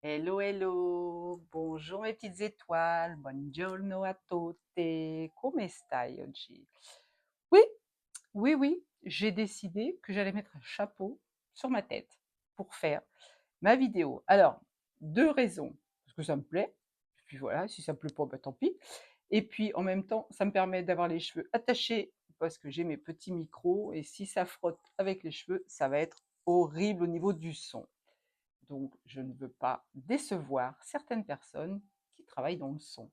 Hello, hello, bonjour mes petites étoiles, buongiorno a tutte, come stai oggi? Oui, oui, j'ai décidé que j'allais mettre un chapeau sur ma tête pour faire ma vidéo. Alors, deux raisons, parce que ça me plaît, et puis voilà, si ça me plaît pas, bah, tant pis. Et puis en même temps, ça me permet d'avoir les cheveux attachés parce que j'ai mes petits micros et si ça frotte avec les cheveux, ça va être horrible au niveau du son. Donc, je ne veux pas décevoir certaines personnes qui travaillent dans le son.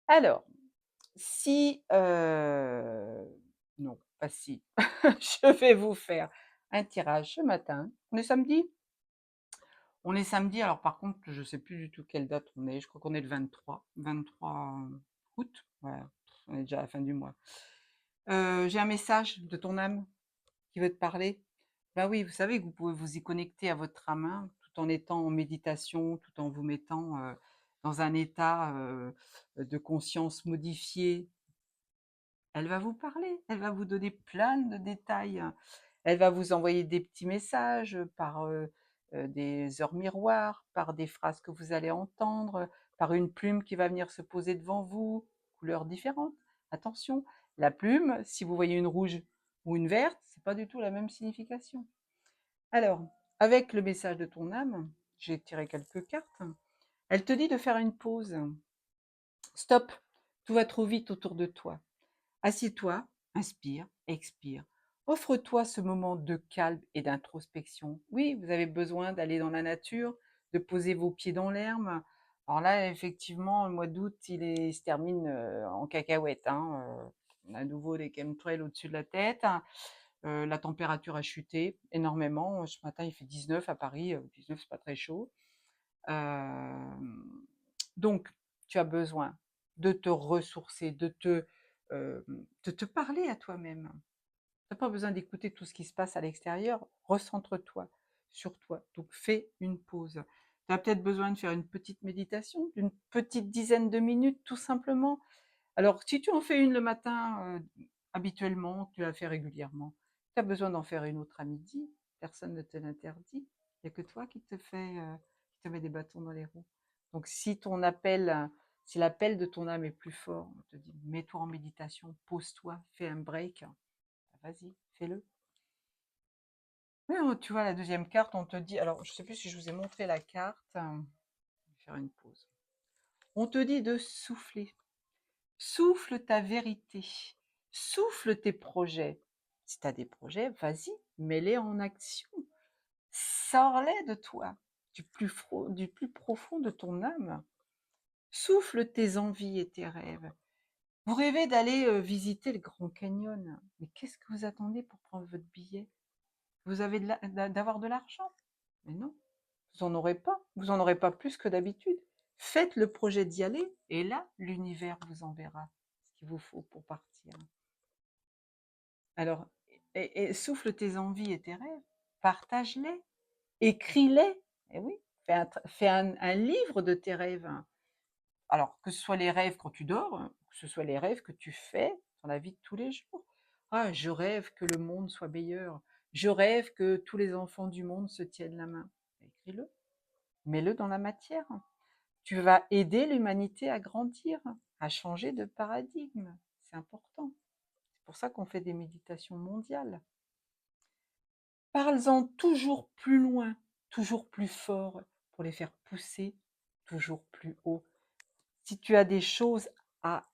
Alors, si, non, pas si, je vais vous faire un tirage ce matin. On est samedi? On est samedi, alors par contre, je ne sais plus du tout quelle date on est. Je crois qu'on est le 23 août. Voilà, on est déjà à la fin du mois. J'ai un message de ton âme qui veut te parler. Bah oui, vous savez que vous pouvez vous y connecter à votre âme, hein, tout en étant en méditation, tout en vous mettant, dans un état, de conscience modifié. Elle va vous parler, elle va vous donner plein de détails. Elle va vous envoyer des petits messages, par, des heures miroirs, par des phrases que vous allez entendre, par une plume qui va venir se poser devant vous, couleurs différentes. Attention, la plume, si vous voyez une rouge ou une verte, c'est pas du tout la même signification. Alors, avec le message de ton âme, j'ai tiré quelques cartes. Elle te dit de faire une pause. Stop, tout va trop vite autour de toi. Assieds-toi, inspire, expire. Offre-toi ce moment de calme et d'introspection. Oui, vous avez besoin d'aller dans la nature, de poser vos pieds dans l'herbe. Alors là, effectivement, le mois d'août, il se termine en cacahuète, hein. On a à nouveau des chemtrails au-dessus de la tête. La température a chuté énormément. Ce matin, il fait 19 à Paris. 19, c'est pas très chaud. Donc, tu as besoin de te ressourcer, de te parler à toi-même. Tu n'as pas besoin d'écouter tout ce qui se passe à l'extérieur. Recentre-toi sur toi. Donc, fais une pause. Tu as peut-être besoin de faire une petite méditation, d'une petite dizaine de minutes, tout simplement. Alors, si tu en fais une le matin, habituellement, tu la fais régulièrement. Tu as besoin d'en faire une autre à midi, personne ne te l'interdit. Il n'y a que toi qui te met des bâtons dans les roues. Donc, si l'appel de ton âme est plus fort, on te dit mets-toi en méditation, pose-toi, fais un break, vas-y, fais-le. Mais tu vois, la deuxième carte, on te dit, alors je ne sais plus si je vous ai montré la carte, je vais faire une pause. On te dit de souffler. Souffle ta vérité, souffle tes projets. Si tu as des projets, vas-y, mets-les en action. Sors-les de toi, du plus profond de ton âme. Souffle tes envies et tes rêves. Vous rêvez d'aller visiter le Grand Canyon. Mais qu'est-ce que vous attendez pour prendre votre billet? Vous avez d'avoir de l'argent? Mais non, vous n'en aurez pas. Vous n'en aurez pas plus que d'habitude. Faites le projet d'y aller et là, l'univers vous enverra ce qu'il vous faut pour partir. Alors, et souffle tes envies et tes rêves, partage-les, écris-les. Et oui, fais un livre de tes rêves. Alors, que ce soit les rêves quand tu dors, que ce soit les rêves que tu fais dans la vie de tous les jours. Ah, je rêve que le monde soit meilleur. Je rêve que tous les enfants du monde se tiennent la main. Écris-le, mets-le dans la matière. Tu vas aider l'humanité à grandir, à changer de paradigme. C'est important. C'est pour ça qu'on fait des méditations mondiales. Parle-en toujours plus loin, toujours plus fort, pour les faire pousser toujours plus haut. Si tu as des choses à,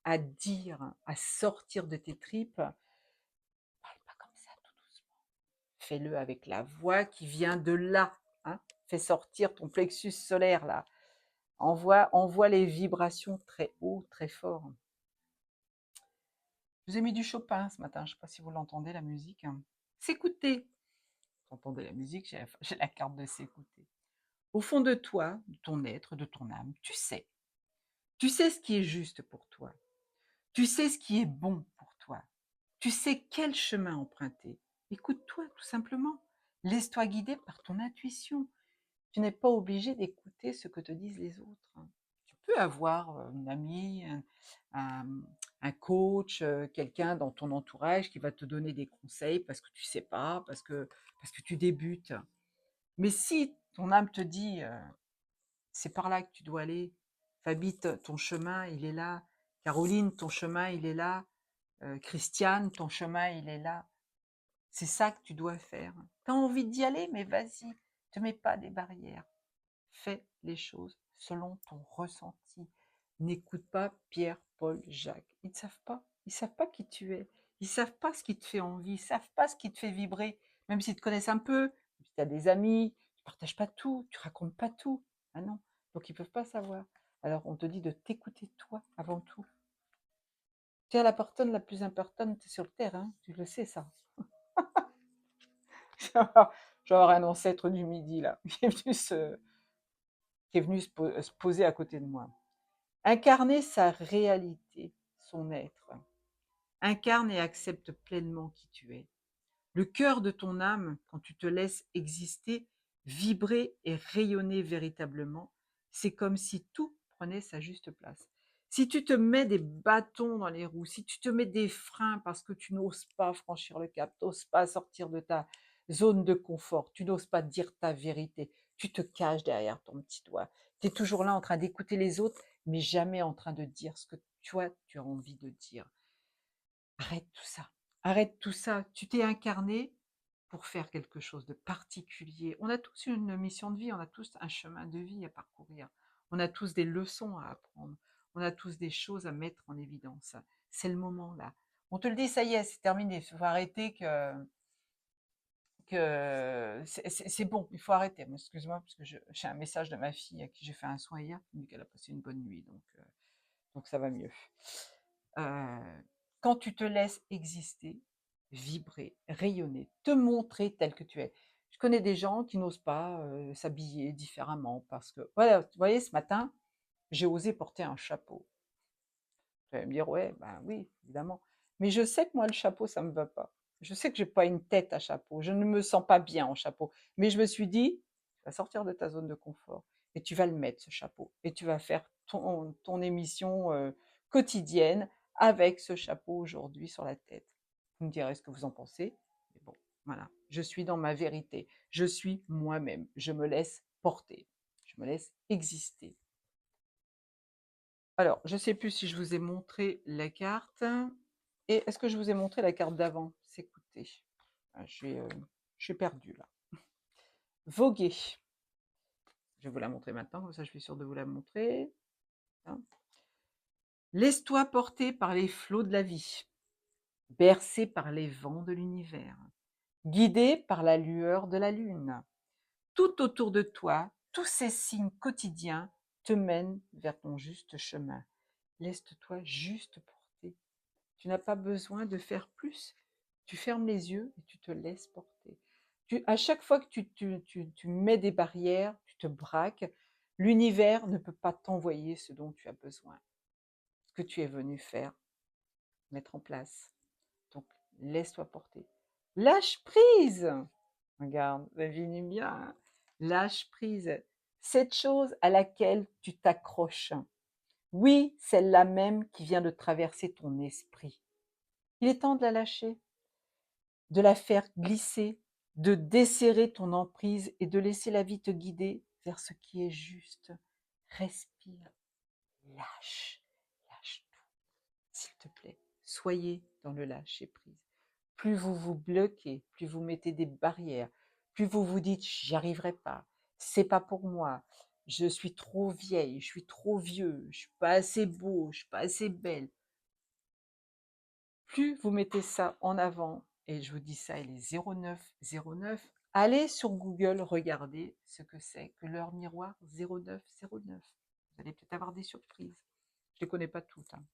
à dire, à sortir de tes tripes, parle pas comme ça, tout doucement. Fais-le avec la voix qui vient de là. Hein. Fais sortir ton plexus solaire là. Envoie les vibrations très haut, très fort. Je vous ai mis du Chopin ce matin, je ne sais pas si vous l'entendez, la musique. S'écouter. Vous entendez la musique, j'ai la carte de s'écouter. Au fond de toi, de ton être, de ton âme, tu sais. Tu sais ce qui est juste pour toi. Tu sais ce qui est bon pour toi. Tu sais quel chemin emprunter. Écoute-toi tout simplement. Laisse-toi guider par ton intuition. Tu n'es pas obligé d'écouter ce que te disent les autres. Tu peux avoir une amie, un, un coach, quelqu'un dans ton entourage qui va te donner des conseils parce que tu sais pas, parce que tu débutes. Mais si Ton âme te dit, c'est par là que tu dois aller. Fabi, ton chemin, il est là. Caroline, ton chemin, il est là. Christiane, ton chemin, il est là. C'est ça que tu dois faire. Tu as envie d'y aller, mais vas-y. Ne te mets pas des barrières. Fais les choses selon ton ressenti. N'écoute pas Pierre, Paul, Jacques. Ils ne savent pas. Ils ne savent pas qui tu es. Ils ne savent pas ce qui te fait envie. Ils ne savent pas ce qui te fait vibrer. Même s'ils te connaissent un peu, si tu as des amis, tu ne partages pas tout, tu racontes pas tout. Ah non. Donc ils ne peuvent pas savoir. Alors on te dit de t'écouter toi avant tout. Tu es la personne la plus importante sur le terre, hein, tu le sais ça. Je vais avoir un ancêtre du midi là, qui est venu se poser à côté de moi. Incarner sa réalité, son être. Incarne et accepte pleinement qui tu es. Le cœur de ton âme, quand tu te laisses exister, vibrer et rayonner véritablement, c'est comme si tout prenait sa juste place. Si tu te mets des bâtons dans les roues, si tu te mets des freins parce que tu n'oses pas franchir le cap, tu n'oses pas sortir de ta zone de confort, tu n'oses pas dire ta vérité, tu te caches derrière ton petit doigt. Tu es toujours là en train d'écouter les autres, mais jamais en train de dire ce que toi, tu as envie de dire. Arrête tout ça. Arrête tout ça. Tu t'es incarné pour faire quelque chose de particulier. On a tous une mission de vie, on a tous un chemin de vie à parcourir. On a tous des leçons à apprendre. On a tous des choses à mettre en évidence. C'est le moment là. On te le dit, ça y est, c'est terminé. Il faut arrêter que c'est bon, il faut arrêter. Excuse-moi, parce que j'ai un message de ma fille à qui j'ai fait un soin hier, qui me dit qu'elle a passé une bonne nuit, donc ça va mieux. Quand tu te laisses exister, vibrer, rayonner, te montrer tel que tu es. Je connais des gens qui n'osent pas s'habiller différemment parce que, voilà, vous voyez, ce matin, j'ai osé porter un chapeau. Vous allez me dire, ouais, ben oui, évidemment. Mais je sais que moi, le chapeau, ça ne me va pas. Je sais que j'ai pas une tête à chapeau. Je ne me sens pas bien en chapeau. Mais je me suis dit, tu vas sortir de ta zone de confort et tu vas le mettre, ce chapeau. Et tu vas faire ton émission quotidienne avec ce chapeau aujourd'hui sur la tête. Vous me direz ce que vous en pensez. Mais bon, voilà. Je suis dans ma vérité. Je suis moi-même. Je me laisse porter. Je me laisse exister. Alors, je ne sais plus si je vous ai montré la carte. Et est-ce que je vous ai montré la carte d'avant? Écoutez, je suis perdue là. Voguer. Je vais vous la montrer maintenant, comme ça je suis sûre de vous la montrer. Hein. Laisse-toi porter par les flots de la vie, bercé par les vents de l'univers, guidé par la lueur de la lune. Tout autour de toi, tous ces signes quotidiens te mènent vers ton juste chemin. Laisse-toi juste porter. Tu n'as pas besoin de faire plus. Tu fermes les yeux et tu te laisses porter. À chaque fois que tu mets des barrières, tu te braques, l'univers ne peut pas t'envoyer ce dont tu as besoin, ce que tu es venu faire, mettre en place. Donc, laisse-toi porter. Lâche prise. Regarde, la vie n'est bien. Hein. Lâche prise. Cette chose à laquelle tu t'accroches. Oui, celle-là même qui vient de traverser ton esprit. Il est temps de la lâcher, de la faire glisser, de desserrer ton emprise et de laisser la vie te guider vers ce qui est juste. Respire, lâche, lâche tout, s'il te plaît. Soyez dans le lâcher prise. Plus vous vous bloquez, plus vous mettez des barrières, plus vous vous dites j'y arriverai pas, c'est pas pour moi, je suis trop vieille, je suis trop vieux, je suis pas assez beau, je suis pas assez belle. Plus vous mettez ça en avant, et je vous dis ça, il est 0909, allez sur Google, regardez ce que c'est que l'heure miroir 0909. Vous allez peut-être avoir des surprises. Je ne les connais pas toutes. Hein.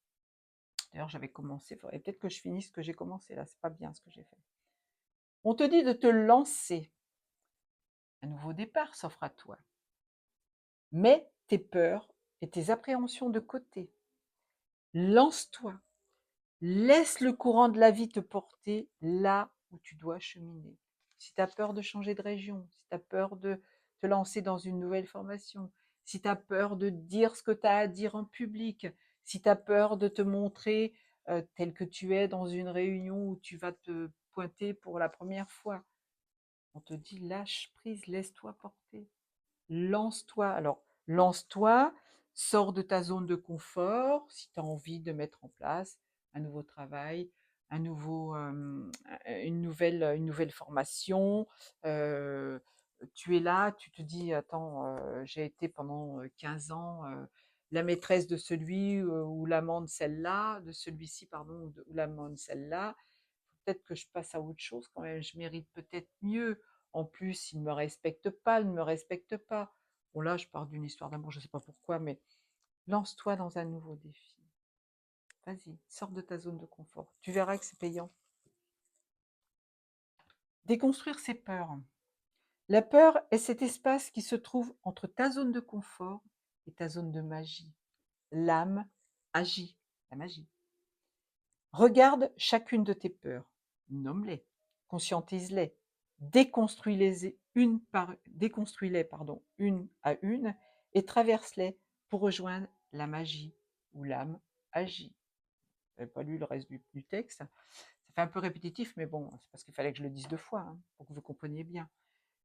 D'ailleurs, j'avais commencé, il faudrait peut-être que je finisse ce que j'ai commencé là, c'est pas bien ce que j'ai fait. On te dit de te lancer. Un nouveau départ s'offre à toi. Mets tes peurs et tes appréhensions de côté. Lance-toi. Laisse le courant de la vie te porter là où tu dois cheminer. Si tu as peur de changer de région, si tu as peur de te lancer dans une nouvelle formation, si tu as peur de dire ce que tu as à dire en public, si tu as peur de te montrer tel que tu es dans une réunion où tu vas te pointer pour la première fois, on te dit lâche prise, laisse-toi porter. Lance-toi. Alors, lance-toi, sors de ta zone de confort si tu as envie de mettre en place un nouveau travail, une nouvelle formation. Euh, Tu es là, tu te dis, attends, j'ai été pendant 15 ans la maîtresse de celui ou l'amant de celle-là, de celui-ci, pardon, ou l'amant de celle-là. Peut-être que je passe à autre chose quand même, je mérite peut-être mieux. En plus, il ne me respecte pas, il ne me respecte pas. Bon là, je pars d'une histoire d'amour, je ne sais pas pourquoi, mais lance-toi dans un nouveau défi. Vas-y, sors de ta zone de confort. Tu verras que c'est payant. Déconstruire ses peurs. La peur est cet espace qui se trouve entre ta zone de confort et ta zone de magie. L'âme agit, la magie. Regarde chacune de tes peurs, nomme-les, conscientise-les, déconstruis-les une à une et traverse-les pour rejoindre la magie où l'âme agit. Je n'avais pas lu le reste du texte. Ça fait un peu répétitif, mais bon, c'est parce qu'il fallait que je le dise 2 fois, hein, pour que vous compreniez bien.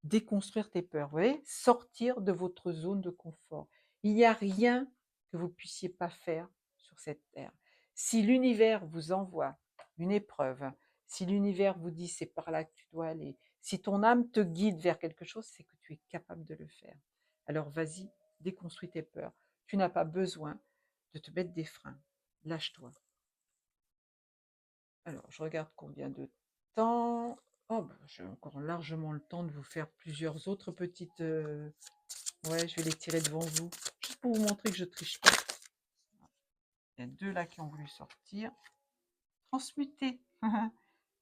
Déconstruire tes peurs, vous voyez, sortir de votre zone de confort. Il n'y a rien que vous puissiez pas faire sur cette terre. Si l'univers vous envoie une épreuve, si l'univers vous dit c'est par là que tu dois aller, si ton âme te guide vers quelque chose, c'est que tu es capable de le faire. Alors vas-y, déconstruis tes peurs. Tu n'as pas besoin de te mettre des freins. Lâche-toi. Alors, je regarde combien de temps. Oh, bah, j'ai encore largement le temps de vous faire plusieurs autres petites. Ouais, je vais les tirer devant vous, juste pour vous montrer que je triche pas. Il y a 2 là qui ont voulu sortir. Transmuter.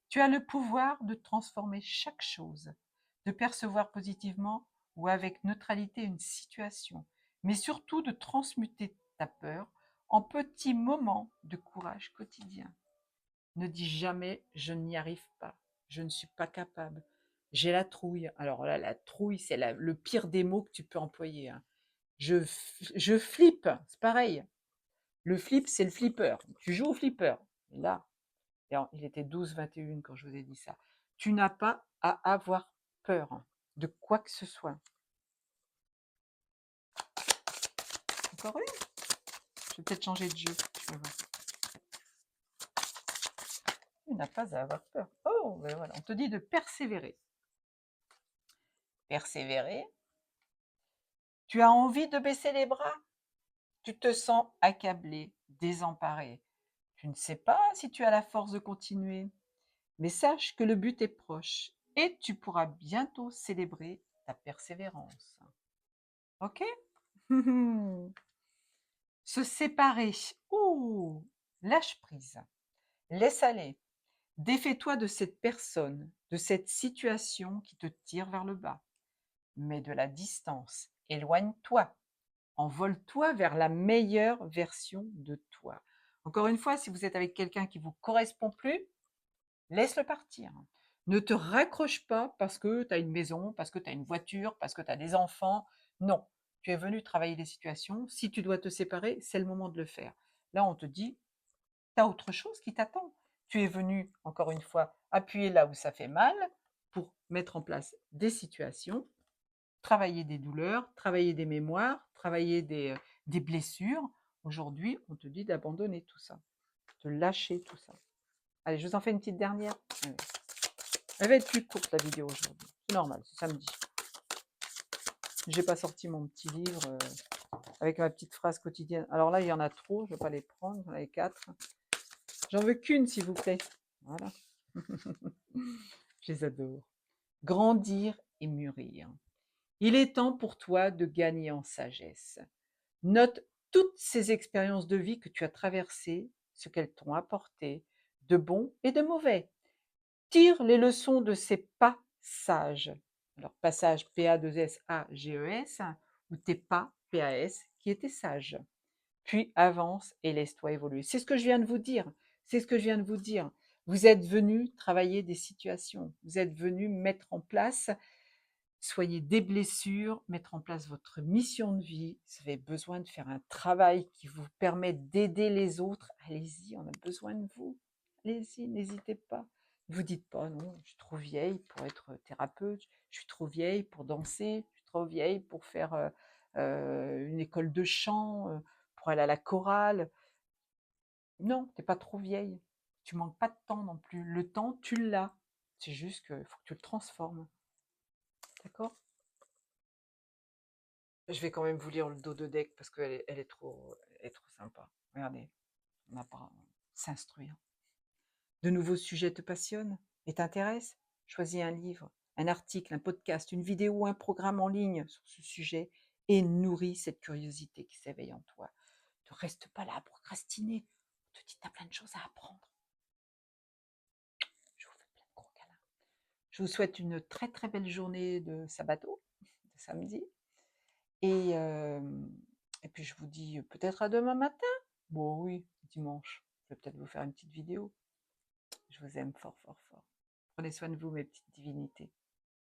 Tu as le pouvoir de transformer chaque chose, de percevoir positivement ou avec neutralité une situation, mais surtout de transmuter ta peur en petits moments de courage quotidien. Ne dis jamais je n'y arrive pas, je ne suis pas capable, j'ai la trouille. Alors là, la trouille, c'est le pire des mots que tu peux employer, hein. Je flippe, c'est pareil. Le flip, c'est le flipper. Tu joues au flipper. Et là, il était 12-21 quand je vous ai dit ça. Tu n'as pas à avoir peur de quoi que ce soit. Encore une? Je vais peut-être changer de jeu. Je vais voir. Tu n'as pas à avoir peur. Oh, ben voilà. On te dit de persévérer. Persévérer. Tu as envie de baisser les bras? Tu te sens accablé, désemparé. Tu ne sais pas si tu as la force de continuer. Mais sache que le but est proche et tu pourras bientôt célébrer ta persévérance. Ok? Se séparer. Ouh! Lâche prise. Laisse aller. Défais-toi de cette personne, de cette situation qui te tire vers le bas. Mets de la distance. Éloigne-toi. Envole-toi vers la meilleure version de toi. Encore une fois, si vous êtes avec quelqu'un qui ne vous correspond plus, laisse-le partir. Ne te raccroche pas parce que tu as une maison, parce que tu as une voiture, parce que tu as des enfants. Non, tu es venu travailler les situations. Si tu dois te séparer, c'est le moment de le faire. Là, on te dit, tu as autre chose qui t'attend. Tu es venu, encore une fois, appuyer là où ça fait mal pour mettre en place des situations, travailler des douleurs, travailler des mémoires, travailler des blessures. Aujourd'hui, on te dit d'abandonner tout ça, de lâcher tout ça. Allez, je vous en fais une petite dernière. Allez. Elle va être plus courte la vidéo aujourd'hui. C'est normal, c'est samedi. J'ai pas sorti mon petit livre avec ma petite phrase quotidienne. Alors là, il y en a trop, je vais pas les prendre, j'en ai 4. J'en veux qu'une, s'il vous plaît. Voilà. Je les adore. Grandir et mûrir. Il est temps pour toi de gagner en sagesse. Note toutes ces expériences de vie que tu as traversées, ce qu'elles t'ont apporté, de bon et de mauvais. Tire les leçons de ces passages. Alors, passage P-A-2-S-A-G-E-S ou tes pas P-A-S qui étaient sages. Puis avance et laisse-toi évoluer. C'est ce que je viens de vous dire. C'est ce que je viens de vous dire. Vous êtes venu travailler des situations. Vous êtes venu mettre en place, soyez des blessures, mettre en place votre mission de vie. Vous avez besoin de faire un travail qui vous permet d'aider les autres. Allez-y, on a besoin de vous. Allez-y, n'hésitez pas. Ne vous dites pas, non, je suis trop vieille pour être thérapeute, je suis trop vieille pour danser, trop vieille pour faire une école de chant, pour aller à la chorale. Non, t'es pas trop vieille. Tu manques pas de temps non plus. Le temps, tu l'as. C'est juste qu'il faut que tu le transformes. D'accord? Je vais quand même vous lire le dos de deck parce qu'elle est trop sympa. Regardez, on n'a pas s'instruire. De nouveaux sujets te passionnent et t'intéressent? Choisis un livre, un article, un podcast, une vidéo ou un programme en ligne sur ce sujet et nourris cette curiosité qui s'éveille en toi. Ne reste pas là à procrastiner. On te dit que tu as plein de choses à apprendre. Je vous fais plein de gros câlins. Je vous souhaite une très très belle journée de sabato, de samedi. Et puis je vous dis peut-être à demain matin. Bon oui, dimanche. Je vais peut-être vous faire une petite vidéo. Je vous aime fort fort fort. Prenez soin de vous mes petites divinités.